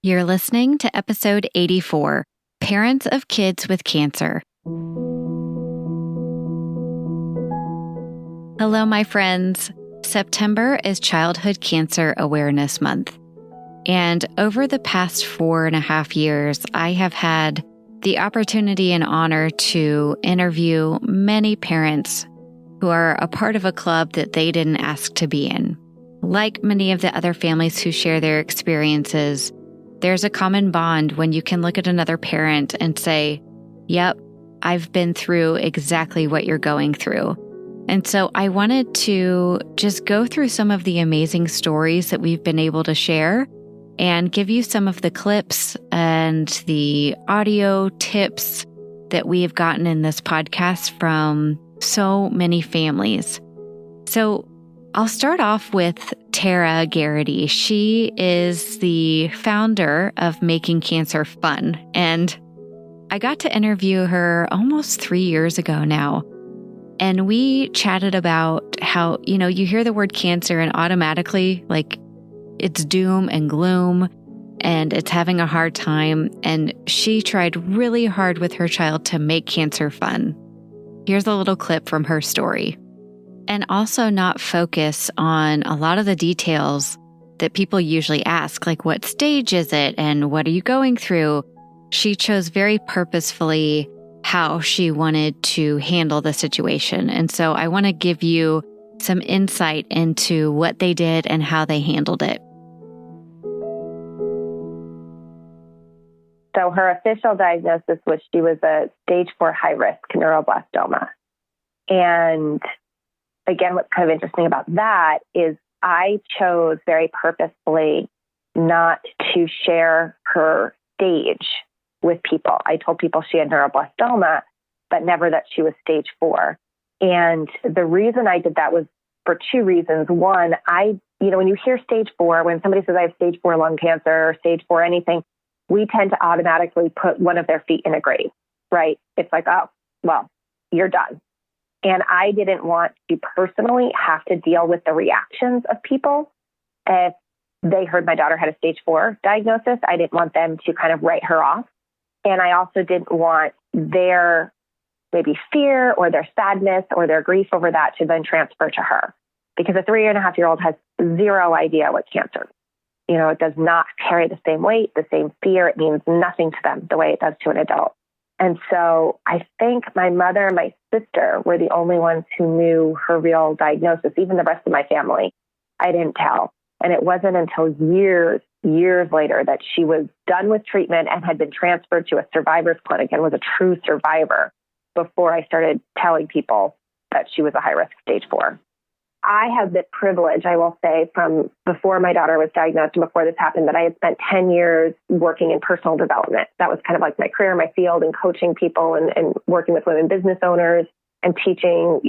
You're listening to episode 84, Parents of Kids with Cancer. Hello, my friends. September is Childhood Cancer Awareness Month. And over the past 4.5 years, I have had the opportunity and honor to interview many parents who are a part of a club that they didn't ask to be in. Like many of the other families who share their experiences, there's a common bond when you can look at another parent and say, yep, I've been through exactly what you're going through. And so I wanted to just go through some of the amazing stories that we've been able to share and give you some of the clips and the audio tips that we have gotten in this podcast from so many families. So I'll start off with Tara Garaghty. She is the founder of Making Cancer Fun, and I got to interview her almost 3 years ago now. And we chatted about how, you hear the word cancer and automatically, it's doom and gloom and it's having a hard time. And she tried really hard with her child to make cancer fun. Here's a little clip from her story. And also not focus on a lot of the details that people usually ask, like what stage is it and what are you going through? She chose very purposefully how she wanted to handle the situation. And so I want to give you some insight into what they did and how they handled it. So her official diagnosis was she was a stage 4 high-risk neuroblastoma. And again, what's kind of interesting about that is I chose very purposefully not to share her stage with people. I told people she had neuroblastoma, but never that she was stage 4. And the reason I did that was for 2 reasons. One, when you hear stage 4, when somebody says I have stage 4 lung cancer or stage 4 anything, we tend to automatically put one of their feet in a grave, right? It's like, oh, well, you're done. And I didn't want to personally have to deal with the reactions of people. If they heard my daughter had a stage 4 diagnosis, I didn't want them to kind of write her off. And I also didn't want their maybe fear or their sadness or their grief over that to then transfer to her. Because a 3.5-year-old has zero idea what cancer is. It does not carry the same weight, the same fear. It means nothing to them the way it does to an adult. And so I think my mother and my sister were the only ones who knew her real diagnosis. Even the rest of my family, I didn't tell. And it wasn't until years later that she was done with treatment and had been transferred to a survivor's clinic and was a true survivor before I started telling people that she was a high-risk stage 4. I have the privilege, I will say, from before my daughter was diagnosed and before this happened, that I had spent 10 years working in personal development. That was kind of like my career, my field, and coaching people and working with women business owners and teaching,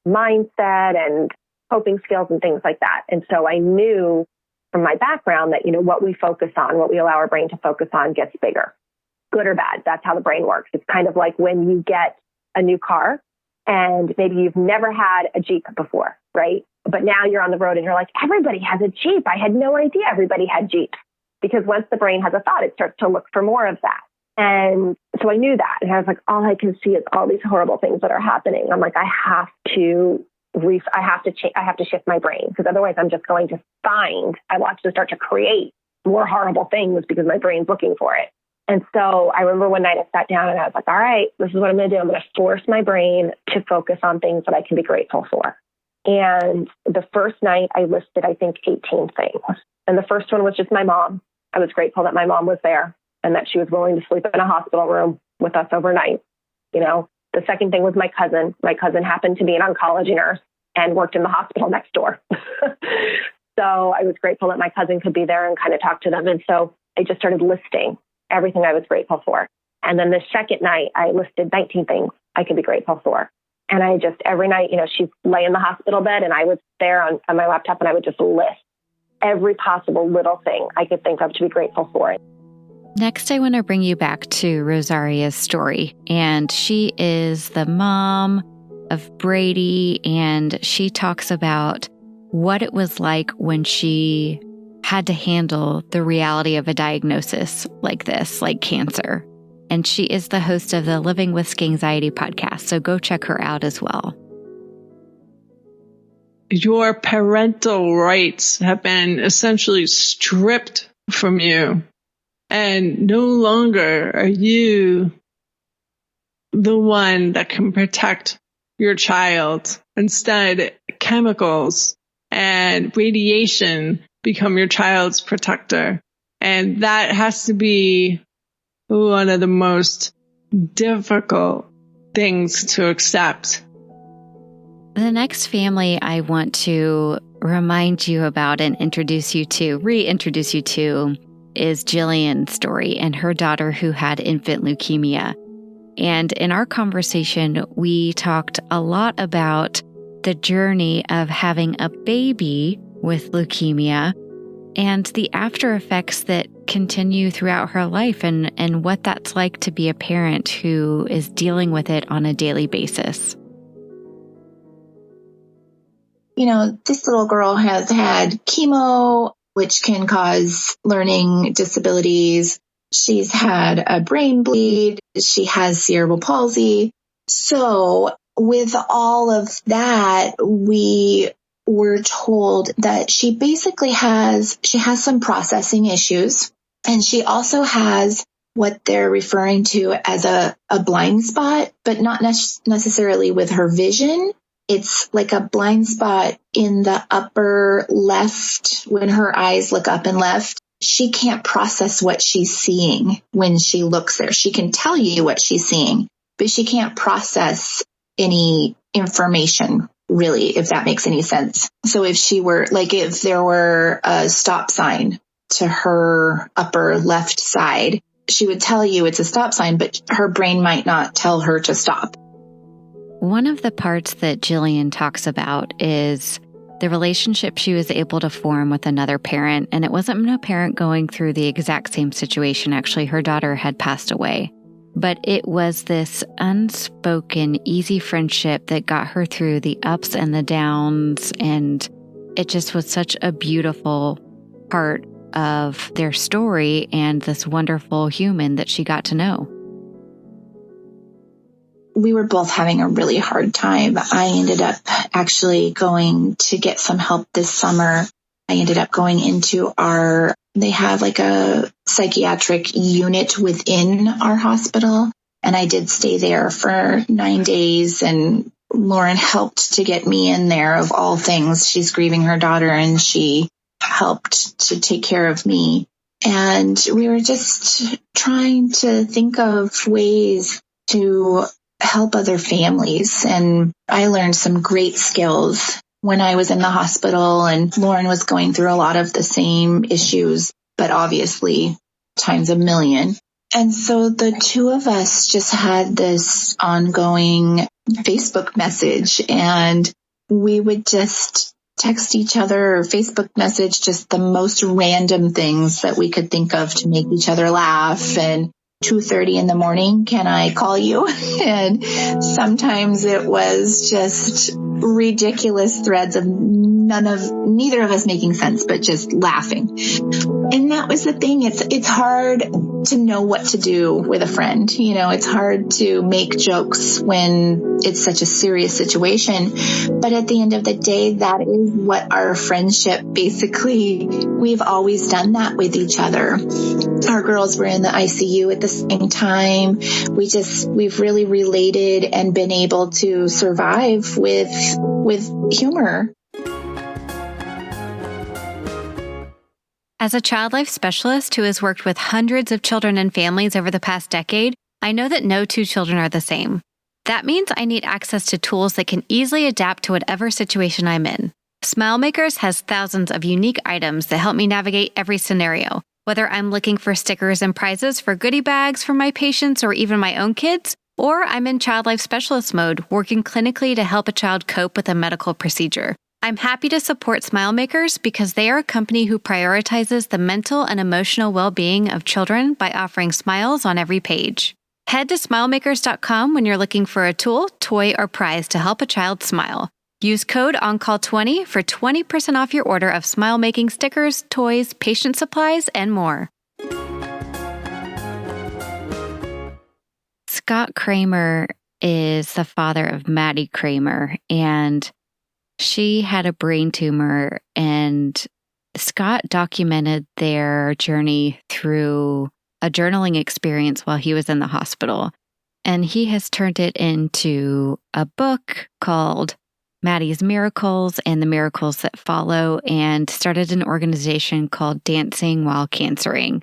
mindset and coping skills and things like that. And so I knew from my background that, what we focus on, what we allow our brain to focus on gets bigger, good or bad. That's how the brain works. It's kind of like when you get a new car and maybe you've never had a Jeep before, right? But now you're on the road and you're like, everybody has a Jeep. I had no idea everybody had Jeeps. Because once the brain has a thought, it starts to look for more of that. And so I knew that. And I was like, all I can see is all these horrible things that are happening. I'm like, I have to shift my brain, because otherwise I'm just going to I will actually start to create more horrible things because my brain's looking for it. And so I remember one night I sat down and I was like, all right, this is what I'm going to do. I'm going to force my brain to focus on things that I can be grateful for. And the first night I listed, I think, 18 things. And the first one was just my mom. I was grateful that my mom was there and that she was willing to sleep in a hospital room with us overnight. The second thing was my cousin. My cousin happened to be an oncology nurse and worked in the hospital next door. So I was grateful that my cousin could be there and kind of talk to them. And so I just started listing everything I was grateful for. And then the second night, I listed 19 things I could be grateful for. And I just, every night, she'd lay in the hospital bed and I was there on my laptop and I would just list every possible little thing I could think of to be grateful for. Next, I want to bring you back to Rosaria's story. And she is the mom of Brady, and she talks about what it was like when she had to handle the reality of a diagnosis like this, like cancer. And she is the host of the Living with Anxiety podcast, so go check her out as well. Your parental rights have been essentially stripped from you, and no longer are you the one that can protect your child. Instead, chemicals and radiation become your child's protector. And that has to be one of the most difficult things to accept. The next family I want to remind you about and reintroduce you to is Gillian's story and her daughter who had infant leukemia. And in our conversation, we talked a lot about the journey of having a baby with leukemia and the after effects that continue throughout her life and what that's like to be a parent who is dealing with it on a daily basis. You know, this little girl has had chemo, which can cause learning disabilities. She's had a brain bleed. She has cerebral palsy. So with all of that, we were told that she basically has some processing issues. And she also has what they're referring to as a blind spot, but not necessarily with her vision. It's like a blind spot in the upper left. When her eyes look up and left, she can't process what she's seeing when she looks there. She can tell you what she's seeing, but she can't process any information, really, if that makes any sense. So if there were a stop sign to her upper left side, she would tell you it's a stop sign, but her brain might not tell her to stop. One of the parts that Gillian talks about is the relationship she was able to form with another parent. And it wasn't a parent going through the exact same situation. Actually, her daughter had passed away. But it was this unspoken, easy friendship that got her through the ups and the downs. And it just was such a beautiful part of their story and this wonderful human that she got to know. We were both having a really hard time. I ended up actually going to get some help this summer. I ended up going into they have like a psychiatric unit within our hospital. And I did stay there for 9 days. And Lauren helped to get me in there, of all things. She's grieving her daughter and she helped to take care of me. And we were just trying to think of ways to help other families. And I learned some great skills when I was in the hospital, and Lauren was going through a lot of the same issues, but obviously times a million. And so the two of us just had this ongoing Facebook message, and we would just text each other or Facebook message just the most random things that we could think of to make each other laugh. And 2:30 in the morning, can I call you? And sometimes it was just ridiculous threads of neither of us making sense, but just laughing. And that was the thing. It's hard to know what to do with a friend. You know, it's hard to make jokes when it's such a serious situation. But at the end of the day, that is what our friendship basically, we've always done that with each other. Our girls were in the ICU at the same time. We've really related and been able to survive with humor. As a child life specialist who has worked with hundreds of children and families over the past decade, I know that no two children are the same. That means I need access to tools that can easily adapt to whatever situation I'm in. SmileMakers has thousands of unique items that help me navigate every scenario. Whether I'm looking for stickers and prizes for goodie bags for my patients or even my own kids, or I'm in child life specialist mode, working clinically to help a child cope with a medical procedure. I'm happy to support SmileMakers because they are a company who prioritizes the mental and emotional well-being of children by offering smiles on every page. Head to smilemakers.com when you're looking for a tool, toy, or prize to help a child smile. Use code ONCALL20 for 20% off your order of smile-making stickers, toys, patient supplies, and more. Scott Kramer is the father of Maddie Kramer, and she had a brain tumor, and Scott documented their journey through a journaling experience while he was in the hospital. And he has turned it into a book called Maddie's Miracles and the Miracles That Follow, and started an organization called Dancing While Cancering.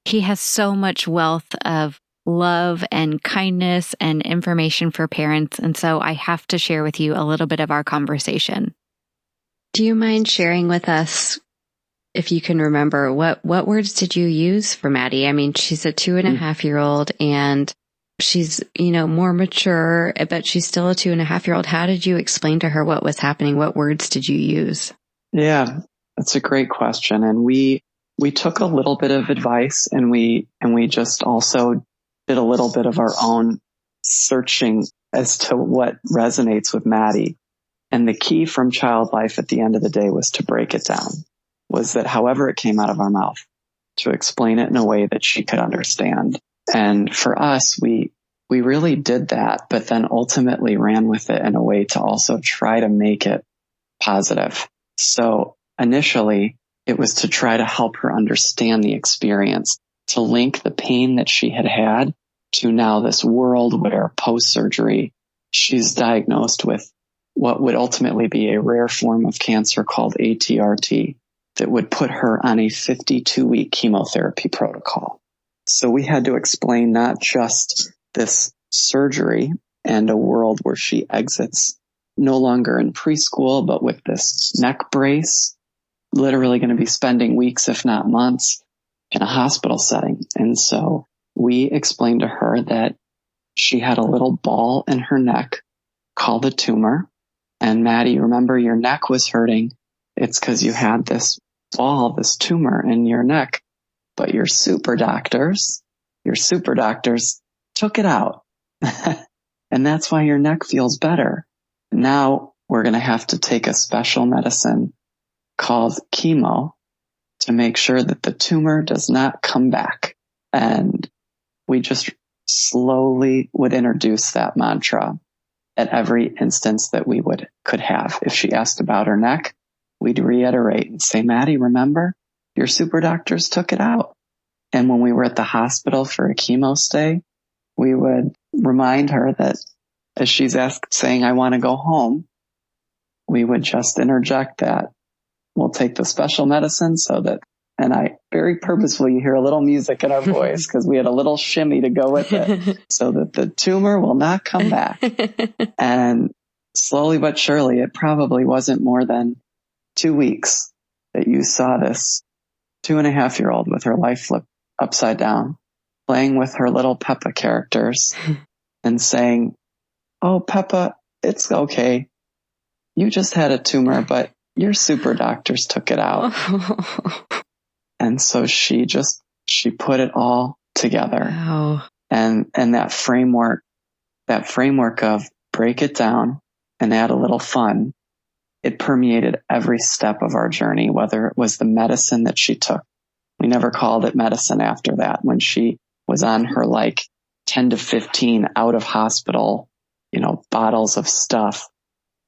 He has so much wealth of love and kindness and information for parents. And so I have to share with you a little bit of our conversation. Do you mind sharing with us, if you can remember, what words did you use for Maddie? I mean, she's a 2.5-year-old and she's, more mature, but she's still a 2.5-year-old. How did you explain to her what was happening? What words did you use? Yeah, that's a great question. And we took a little bit of advice, and we just also did a little bit of our own searching as to what resonates with Maddie. And the key from child life at the end of the day was to break it down, was that however it came out of our mouth, to explain it in a way that she could understand. And for us, we really did that, but then ultimately ran with it in a way to also try to make it positive. So initially, it was to try to help her understand the experience, to link the pain that she had had to now this world where post-surgery, she's diagnosed with what would ultimately be a rare form of cancer called ATRT that would put her on a 52-week chemotherapy protocol. So we had to explain not just this surgery and a world where she exits no longer in preschool, but with this neck brace, literally going to be spending weeks, if not months, in a hospital setting. And so we explained to her that she had a little ball in her neck called a tumor. And Maddie, remember, your neck was hurting. It's because you had this ball, this tumor in your neck, but your super doctors took it out. And that's why your neck feels better. Now we're going to have to take a special medicine called chemo to make sure that the tumor does not come back. And we just slowly would introduce that mantra at every instance that we could have. If she asked about her neck, we'd reiterate and say, Maddie, remember, your super doctors took it out. And when we were at the hospital for a chemo stay, we would remind her that as she's saying, I want to go home, we would just interject that we'll take the special medicine so that, and I very purposefully, you hear a little music in our voice because we had a little shimmy to go with it so that the tumor will not come back. And slowly but surely, it probably wasn't more than 2 weeks that you saw this 2.5-year-old with her life flipped upside down, playing with her little Peppa characters and saying, oh, Peppa, it's okay. You just had a tumor, but your super doctors took it out. And so she put it all together. Wow. And that framework of break it down and add a little fun, it permeated every step of our journey, whether it was the medicine that she took. We never called it medicine after that. When she was on her 10 to 15 out of hospital, bottles of stuff,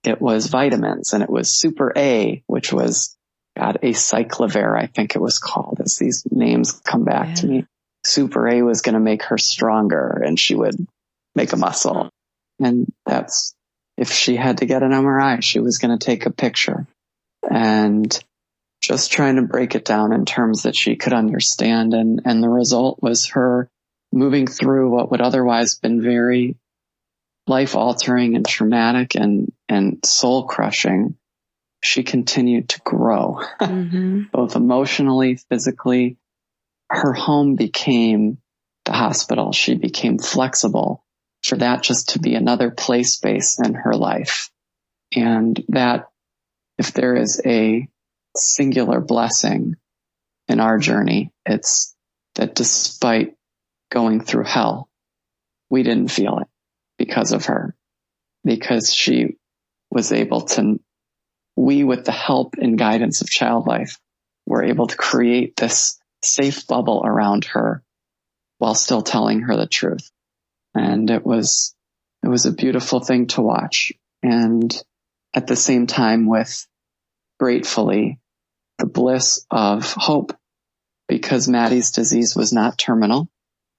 it was vitamins, and it was Super A, which was, acyclovir, I think it was called, as these names come back to me. Super A was going to make her stronger and she would make a muscle. And that's, if she had to get an MRI, she was going to take a picture, and just trying to break it down in terms that she could understand. And the result was her moving through what would otherwise been very life altering and traumatic and soul crushing. She continued to grow, both emotionally, physically. Her home became the hospital. She became flexible for that just to be another play space in her life. And that, if there is a singular blessing in our journey, it's that despite going through hell, we didn't feel it because of her, because she was able to, we, with the help and guidance of Child Life, were able to create this safe bubble around her while still telling her the truth. And it was a beautiful thing to watch. And at the same time, with gratefully the bliss of hope, because Maddie's disease was not terminal.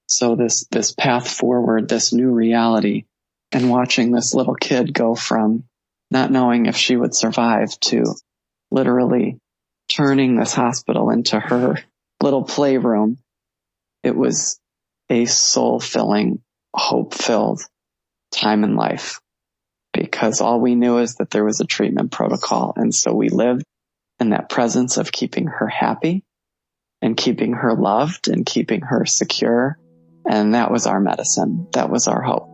So this path forward, this new reality, and watching this little kid go from not knowing if she would survive to literally turning this hospital into her little playroom. It was a soul-filling, hope-filled time in life, because all we knew is that there was a treatment protocol. And so we lived in that presence of keeping her happy and keeping her loved and keeping her secure. And that was our medicine. That was our hope.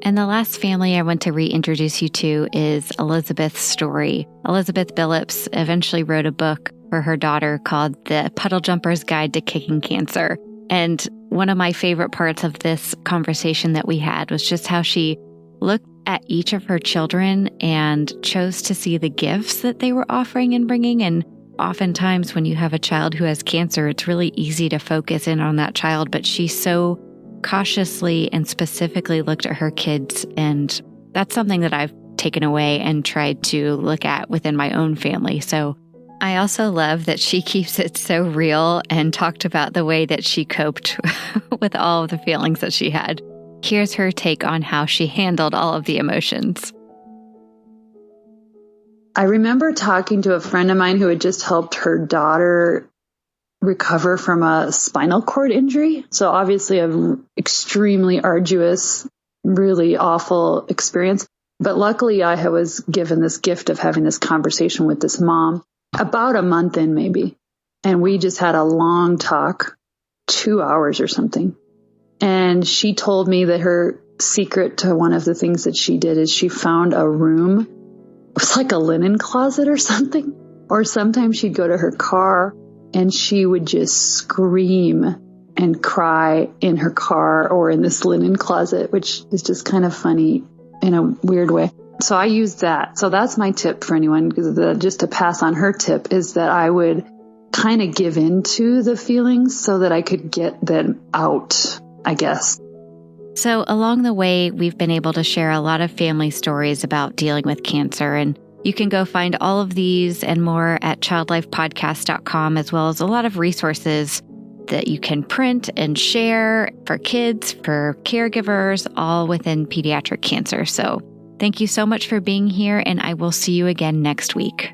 And the last family I want to reintroduce you to is Elizabeth's story. Elizabeth Billups eventually wrote a book for her daughter called The Puddle Jumper's Guide to Kicking Cancer. And one of my favorite parts of this conversation that we had was just how she looked at each of her children and chose to see the gifts that they were offering and bringing. And oftentimes when you have a child who has cancer, it's really easy to focus in on that child, but she so cautiously and specifically looked at her kids. And that's something that I've taken away and tried to look at within my own family. So I also love that she keeps it so real and talked about the way that she coped with all of the feelings that she had. Here's her take on how she handled all of the emotions. I remember talking to a friend of mine who had just helped her daughter recover from a spinal cord injury. So obviously an extremely arduous, really awful experience. But luckily I was given this gift of having this conversation with this mom about a month in maybe. And we just had a long talk, 2 hours or something. And she told me that her secret to one of the things that she did is she found a room. It was like a linen closet or something. Or sometimes she'd go to her car and she would just scream and cry in her car or in this linen closet, which is just kind of funny in a weird way. So I used that. So that's my tip for anyone, because just to pass on her tip is that I would kind of give into the feelings so that I could get them out, I guess. So along the way, we've been able to share a lot of family stories about dealing with cancer, and you can go find all of these and more at childlifepodcast.com, as well as a lot of resources that you can print and share for kids, for caregivers, all within pediatric cancer. So thank you so much for being here, and I will see you again next week.